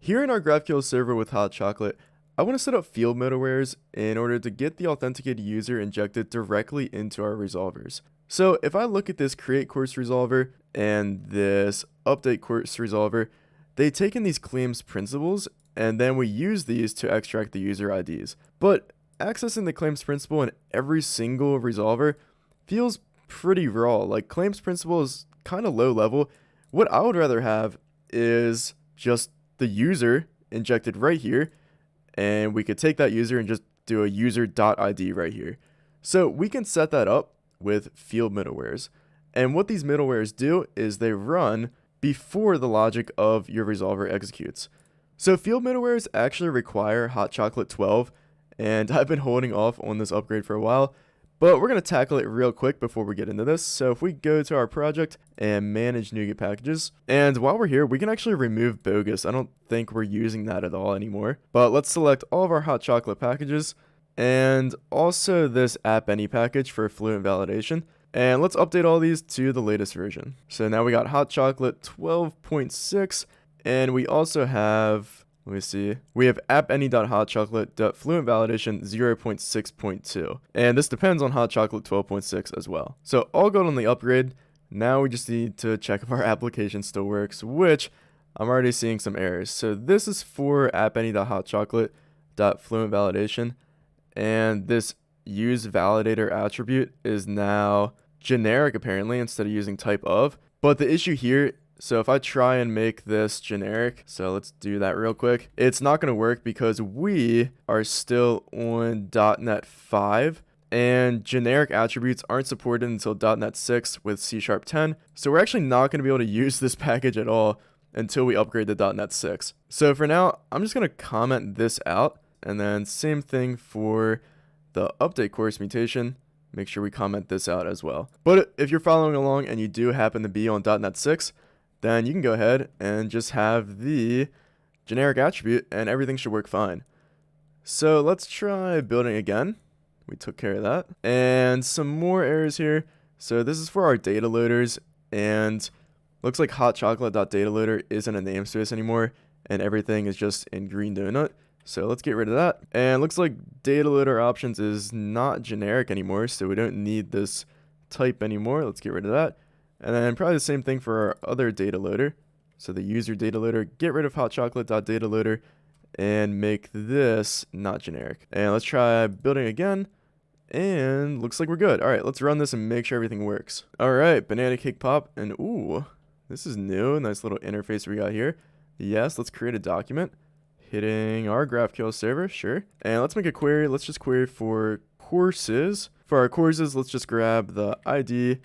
Here in our GraphQL server with Hot Chocolate, I want to set up field middlewares in order to get the authenticated user injected directly into our resolvers. So if I look at this create course resolver and this update course resolver, they take in these claims principles and then we use these to extract the user IDs. But accessing the claims principle in every single resolver feels pretty raw. Like, claims principle is kind of low level. What I would rather have is just the user injected right here, and we could take that user and just do a user.id right here. So we can set that up with field middlewares. And what these middlewares do is they run before the logic of your resolver executes. So field middlewares actually require Hot Chocolate 12, and I've been holding off on this upgrade for a while, but we're going to tackle it real quick before we get into this. So if we go to our project and manage NuGet packages, and while we're here, we can actually remove bogus. I don't think we're using that at all anymore, but let's select all of our Hot Chocolate packages and also this app any package for fluent validation. And let's update all these to the latest version. So now we got Hot Chocolate 12.6, and we also have, let me see, we have appany.hotchocolate.fluent validation 0.6.2. And this depends on Hot Chocolate 12.6 as well. So all good on the upgrade. Now we just need to check if our application still works, which I'm already seeing some errors. So this is for appany.hotchocolate.fluent validation. And this use validator attribute is now generic apparently instead of using type of. But the issue here, so if I try and make this generic, so let's do that real quick, it's not going to work because we are still on .NET 5 and generic attributes aren't supported until .NET 6 with C# 10. So we're actually not going to be able to use this package at all until we upgrade to .NET 6. So for now, I'm just going to comment this out, and then same thing for the update course mutation. Make sure we comment this out as well. But if you're following along and you do happen to be on .NET 6, then you can go ahead and just have the generic attribute and everything should work fine. So let's try building again. We took care of that. And some more errors here. So this is for our data loaders, and looks like hotchocolate.dataloader isn't a namespace anymore and everything is just in green donut. So let's get rid of that. And looks like data loader options is not generic anymore, so we don't need this type anymore. Let's get rid of that. And then probably the same thing for our other data loader. So the user data loader, get rid of hotchocolate.dataloader and make this not generic. And let's try building again. And looks like we're good. All right, let's run this and make sure everything works. All right, banana cake pop. And ooh, this is new. Nice little interface we got here. Yes, let's create a document. Hitting our GraphQL server, sure. And let's make a query. Let's just query for courses. For our courses, let's just grab the ID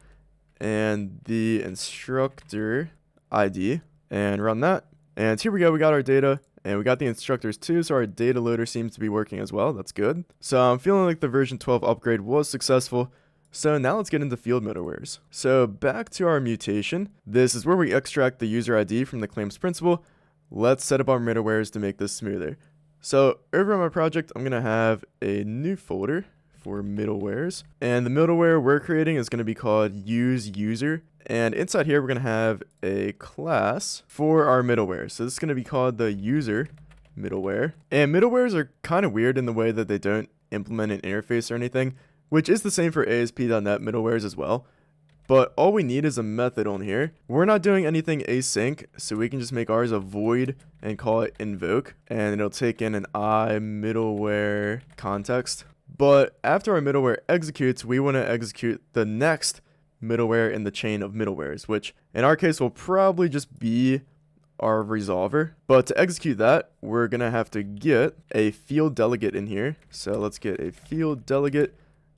and the instructor ID and run that. And here we go, we got our data and we got the instructors too, so our data loader seems to be working as well. That's good. So I'm feeling like the version 12 upgrade was successful. So now let's get into field middlewares. So back to our mutation. This is where we extract the user ID from the claims principle. Let's set up our middlewares to make this smoother. So over on my project, I'm going to have a new folder for middlewares. And the middleware we're creating is going to be called useUser. And inside here, we're going to have a class for our middleware. So this is going to be called the user middleware. And middlewares are kind of weird in the way that they don't implement an interface or anything, which is the same for ASP.NET middlewares as well. But all we need is a method on here. We're not doing anything async, so we can just make ours a void and call it invoke, and it'll take in an middleware context. But after our middleware executes, we want to execute the next middleware in the chain of middlewares, which in our case will probably just be our resolver. But to execute that, we're going to have to get a field delegate in here. So let's get a field delegate.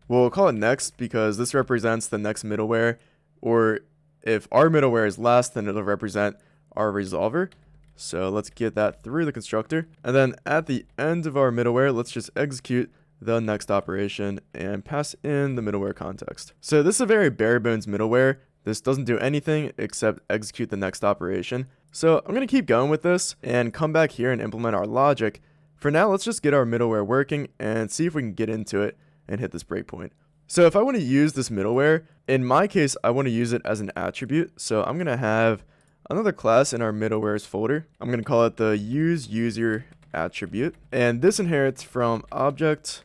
We'll call it next because this represents the next middleware, or if our middleware is last, then it'll represent our resolver. So let's get that through the constructor. And then at the end of our middleware, let's just execute the next operation and pass in the middleware context. So this is a very bare bones middleware. This doesn't do anything except execute the next operation. So I'm going to keep going with this and come back here and implement our logic. For now, let's just get our middleware working and see if we can get into it and hit this breakpoint. So if I want to use this middleware, in my case, I want to use it as an attribute. So I'm going to have another class in our middleware's folder. I'm going to call it the useUser attribute. And this inherits from object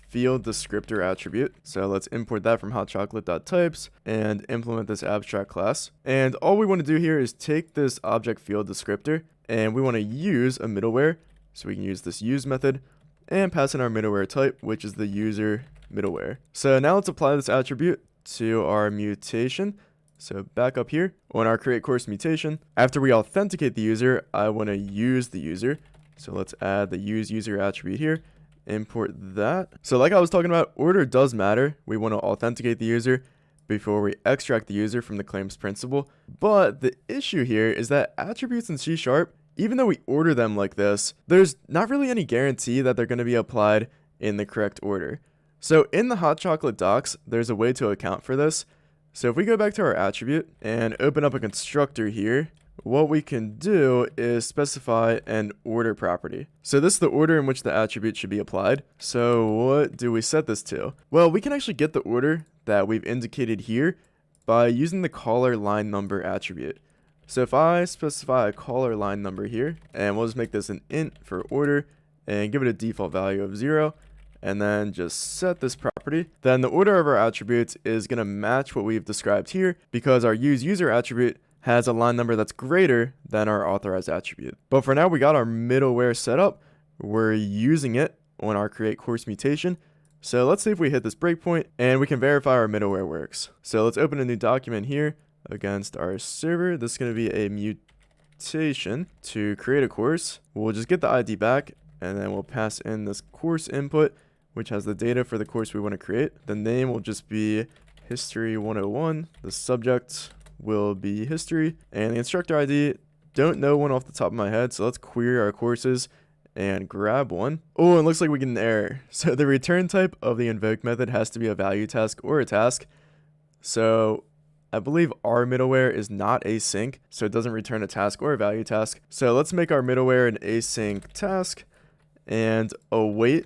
field descriptor attribute. So let's import that from HotChocolate.types and implement this abstract class. And all we want to do here is take this object field descriptor and we want to use a middleware. So we can use this use method and pass in our middleware type, which is the user middleware. So now let's apply this attribute to our mutation. So back up here on our create course mutation, after we authenticate the user, I want to use the user. So let's add the use user attribute here, import that. So like I was talking about, order does matter. We want to authenticate the user before we extract the user from the claims principal. But the issue here is that attributes in C#, even though we order them like this, there's not really any guarantee that they're going to be applied in the correct order. So in the Hot Chocolate docs, there's a way to account for this. So if we go back to our attribute and open up a constructor here, what we can do is specify an order property. So this is the order in which the attribute should be applied. So what do we set this to? Well, we can actually get the order that we've indicated here by using the caller line number attribute. So if I specify a caller line number here, and we'll just make this an int for order and give it a default value of 0, and then just set this property, then the order of our attributes is going to match what we've described here because our useUser attribute has a line number that's greater than our authorized attribute. But for now, we got our middleware set up. We're using it on our create course mutation. So let's see if we hit this breakpoint and we can verify our middleware works. So let's open a new document here against our server. This is going to be a mutation to create a course. We'll just get the ID back and then we'll pass in this course input, which has the data for the course we want to create. The name will just be History 101. The subject will be history, and the instructor ID, don't know one off the top of my head, so let's query our courses and grab one. Oh, it looks like we get an error. So the return type of the invoke method has to be a value task or a task. So I believe our middleware is not async, so it doesn't return a task or a value task. So let's make our middleware an async task and await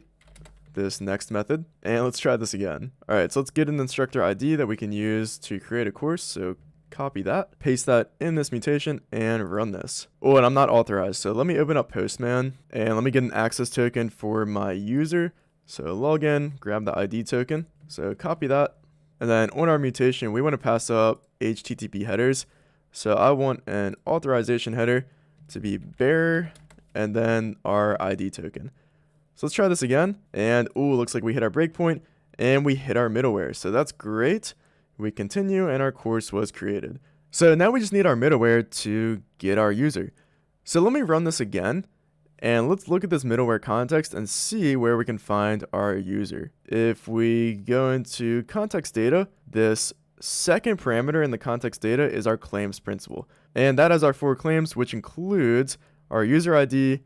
this next method. And let's try this again. All right, so let's get an instructor ID that we can use to create a course. So copy that, paste that in this mutation, and run this. Oh, and I'm not authorized, so let me open up Postman, and let me get an access token for my user. So log in, grab the ID token, so copy that, and then on our mutation, we want to pass up HTTP headers. So I want an authorization header to be bearer, and then our ID token. So let's try this again, and ooh, looks like we hit our breakpoint, and we hit our middleware, so that's great. We continue and our course was created. So now we just need our middleware to get our user. So let me run this again and let's look at this middleware context and see where we can find our user. If we go into context data, this second parameter in the context data is our claims principal. And that has our 4 claims, which includes our user ID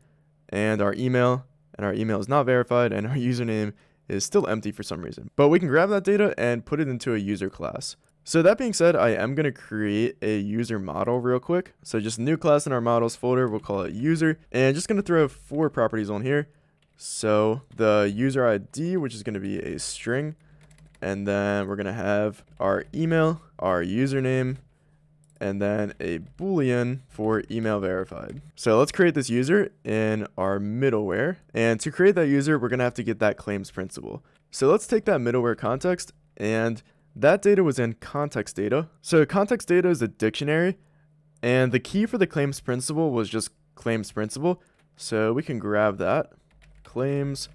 and our email. And our email is not verified and our username is still empty for some reason. But we can grab that data and put it into a user class. So that being said, I am going to create a user model real quick. So just a new class in our models folder, we'll call it user. And just going to throw 4 properties on here. So the user ID, which is going to be a string. And then we're going to have our email, our username, and then a boolean for email verified. So let's create this user in our middleware. And to create that user, we're going to have to get that claims principal. So let's take that middleware context, and that data was in context data. So context data is a dictionary, and the key for the claims principal was just claims principal. So we can grab that, claims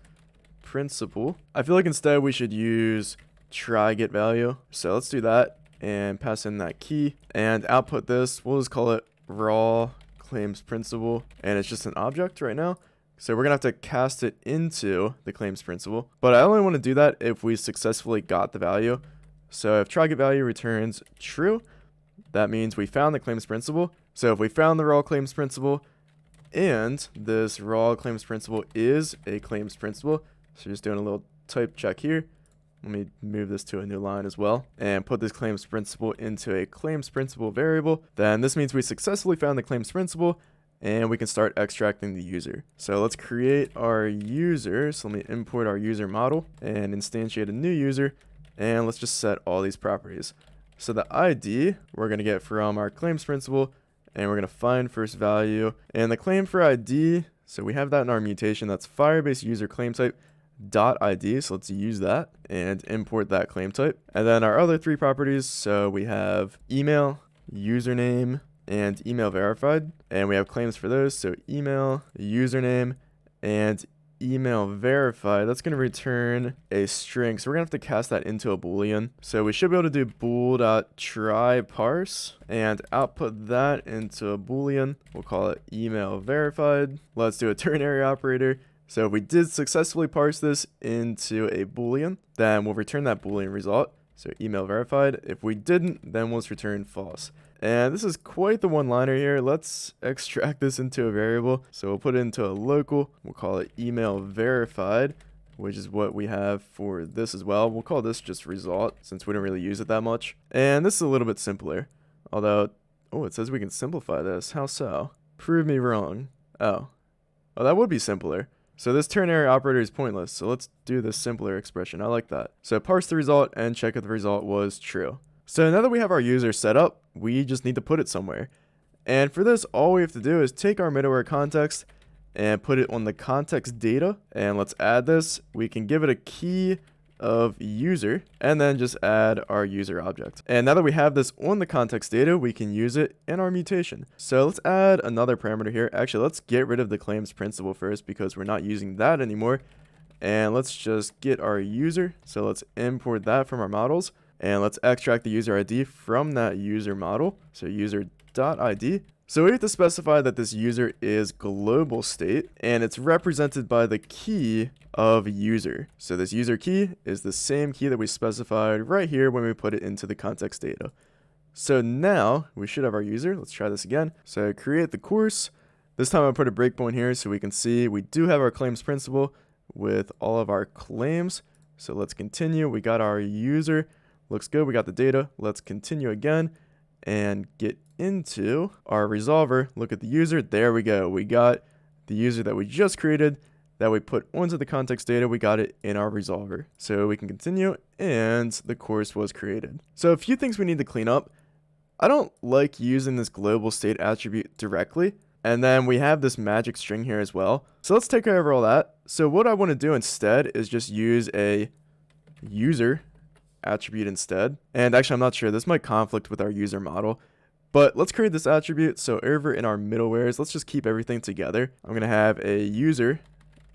principal. I feel like instead we should use try get value. So let's do that and pass in that key and output this. We'll just call it raw claims principal, and it's just an object right now. So we're gonna have to cast it into the claims principal, but I only want to do that if we successfully got the value. So if try get value returns true, that means we found the claims principal. So if we found the raw claims principal and this raw claims principal is a claims principal, so just doing a little type check here. Let me move this to a new line as well and put this claims principal into a claims principal variable. Then this means we successfully found the claims principal and we can start extracting the user. So let's create our user. So let me import our user model and instantiate a new user. And let's just set all these properties. So the ID we're going to get from our claims principal, and we're going to find first value. And the claim for ID, so we have that in our mutation. That's Firebase user claim type .id. So let's use that and import that claim type. And then our other three properties, so we have email, username, and email verified. And we have claims for those. So email, username, and email verified. That's going to return a string. So we're going to have to cast that into a Boolean. So we should be able to do bool.try parse and output that into a Boolean. We'll call it email verified. Let's do a ternary operator. So if we did successfully parse this into a Boolean, then we'll return that Boolean result. So email verified. If we didn't, then we'll just return false. And this is quite the one-liner here. Let's extract this into a variable. So we'll put it into a local. We'll call it email verified, which is what we have for this as well. We'll call this just result since we don't really use it that much. And this is a little bit simpler. Although, oh, it says we can simplify this. How so? Prove me wrong. Oh, that would be simpler. So this ternary operator is pointless. So let's do this simpler expression. I like that. So parse the result and check if the result was true. So now that we have our user set up, we just need to put it somewhere. And for this, all we have to do is take our middleware context and put it on the context data. And let's add this. We can give it a key of user and then just add our user object. And now that we have this on the context data, we can use it in our mutation. So let's add another parameter here. Actually, let's get rid of the claims principal first because we're not using that anymore. And let's just get our user. So let's import that from our models. And let's extract the user ID from that user model. So user.id. So we have to specify that this user is global state and it's represented by the key of user. So this user key is the same key that we specified right here when we put it into the context data. So now we should have our user. Let's try this again. So create the course. This time I'll put a breakpoint here so we can see we do have our claims principal with all of our claims. So let's continue. We got our user. Looks good. We got the data. Let's continue again and get into our resolver. Look at the user. There we go. We got the user that we just created that we put onto the context data. We got it in our resolver. So we can continue and the course was created. So a few things we need to clean up. I don't like using this global state attribute directly. And then we have this magic string here as well. So let's take care of all that. So what I want to do instead is just use a user attribute instead. And actually, I'm not sure. This might conflict with our user model. But let's create this attribute. So over in our middlewares, let's just keep everything together. I'm going to have a user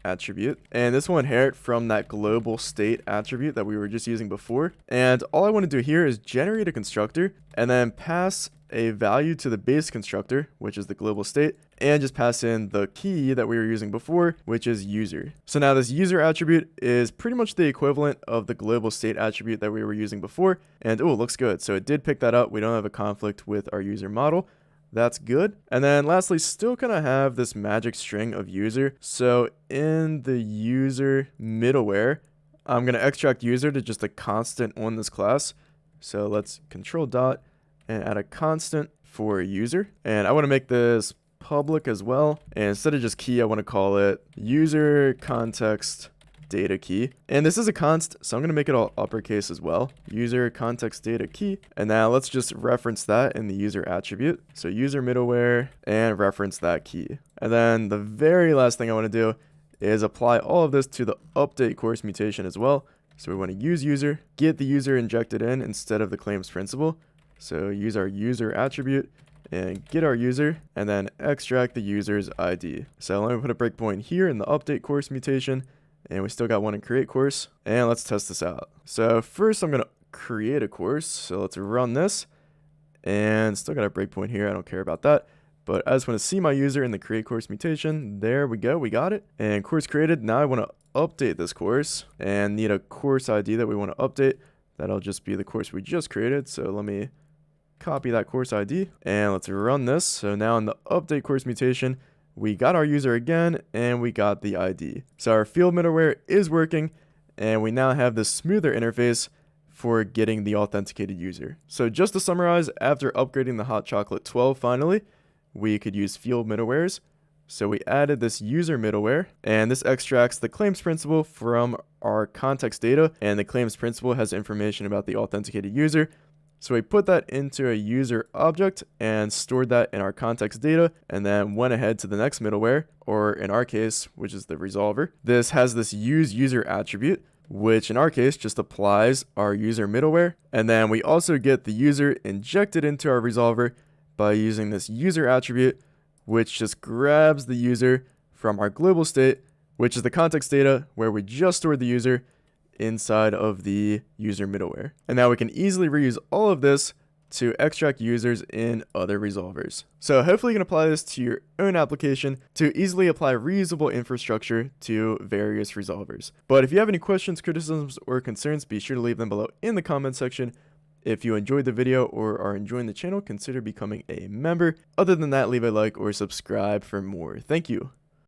attribute. And this will inherit from that global state attribute that we were just using before. And all I want to do here is generate a constructor and then pass a value to the base constructor, which is the global state, and just pass in the key that we were using before, which is user. So now this user attribute is pretty much the equivalent of the global state attribute that we were using before. And oh, it looks good. So it did pick that up. We don't have a conflict with our user model. That's good. And then lastly, still kind of have this magic string of user. So in the user middleware, I'm going to extract user to just a constant on this class. So let's control dot and add a constant for user. And I want to make this public as well. And instead of just key, I want to call it user context data key. And this is a const, so I'm going to make it all uppercase as well. User context data key. And now let's just reference that in the user attribute. So user middleware and reference that key. And then the very last thing I want to do is apply all of this to the update course mutation as well. So we want to use user, get the user injected in instead of the claims principal. So use our user attribute and get our user and then extract the user's ID. So let me put a breakpoint here in the update course mutation, and we still got one in create course. And let's test this out. So first I'm going to create a course. So let's run this and still got a breakpoint here. I don't care about that. But I just want to see my user in the create course mutation. There we go. We got it. And course created. Now I want to update this course and need a course ID that we want to update. That'll just be the course we just created. So let me copy that course ID and let's run this. So now in the update course mutation, we got our user again and we got the ID. So our field middleware is working and we now have this smoother interface for getting the authenticated user. So just to summarize, after upgrading the Hot Chocolate 12 finally, we could use field middlewares. So we added this user middleware and this extracts the claims principal from our context data, and the claims principal has information about the authenticated user. So we put that into a user object and stored that in our context data, and then went ahead to the next middleware, or in our case, which is the resolver. This has this use user attribute, which in our case just applies our user middleware. And then we also get the user injected into our resolver by using this user attribute, which just grabs the user from our global state, which is the context data where we just stored the user, inside of the user middleware. And now we can easily reuse all of this to extract users in other resolvers. So hopefully you can apply this to your own application to easily apply reusable infrastructure to various resolvers. But if you have any questions, criticisms, or concerns, be sure to leave them below in the comment section. If you enjoyed the video or are enjoying the channel, consider becoming a member. Other than that, leave a like or subscribe for more. Thank you.